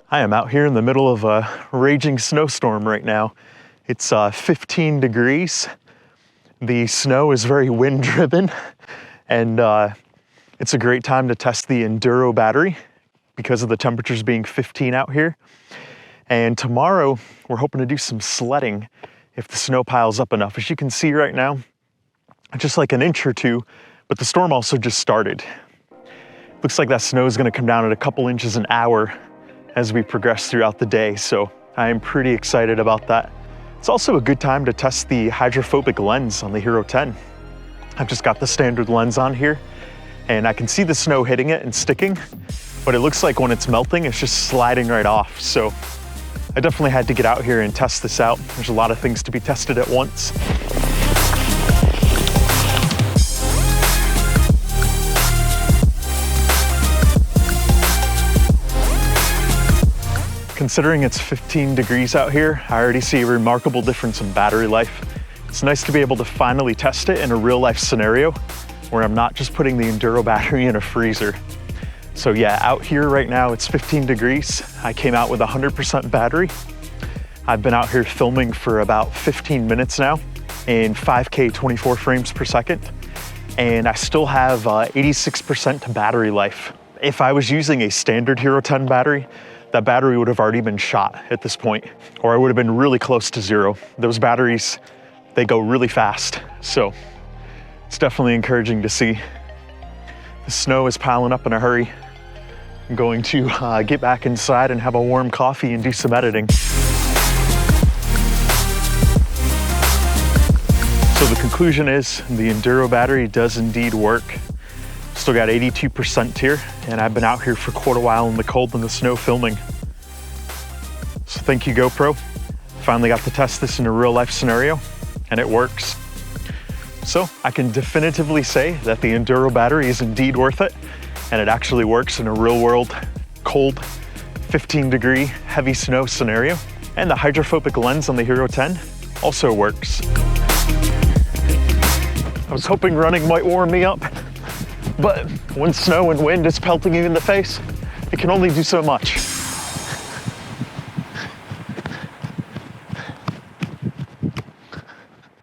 I am out here in the middle of a raging snowstorm right now. It's 15 degrees. The snow is very wind driven, and it's a great time to test the Enduro Battery because of the temperatures being 15 out here. And tomorrow we're hoping to do some sledding if the snow piles up enough. As you can see right now, just like an inch or two, but the storm also just started. Looks like that snow is going to come down at a couple inches an hour as we progress throughout the day, so I am pretty excited about that. It's also a good time to test the hydrophobic lens on the Hero 10. I've just got the standard lens on here, and I can see the snow hitting it and sticking, but it looks like when it's melting, it's just sliding right off. So I definitely had to get out here and test this out. There's a lot of things to be tested at once. Considering it's 15 degrees out here, I already see a remarkable difference in battery life. It's nice to be able to finally test it in a real life scenario where I'm not just putting the Enduro battery in a freezer. So yeah, out here right now it's 15 degrees. I came out with 100% battery. I've been out here filming for about 15 minutes now in 5K 24 frames per second. And I still have 86% battery life. If I was using a standard Hero 10 battery, that battery would have already been shot at this point, or I would have been really close to zero. Those batteries, they go really fast. So it's definitely encouraging to see. The snow is piling up in a hurry. I'm going to get back inside and have a warm coffee and do some editing. So the conclusion is the Enduro battery does indeed work. Still got 82% here, and I've been out here for quite a while in the cold and the snow filming. So thank you, GoPro. Finally got to test this in a real life scenario, and it works. So I can definitively say that the Enduro battery is indeed worth it, and it actually works in a real world, cold, 15 degree, heavy snow scenario. And the hydrophobic lens on the Hero 10 also works. I was hoping running might warm me up, but when snow and wind is pelting you in the face, it can only do so much.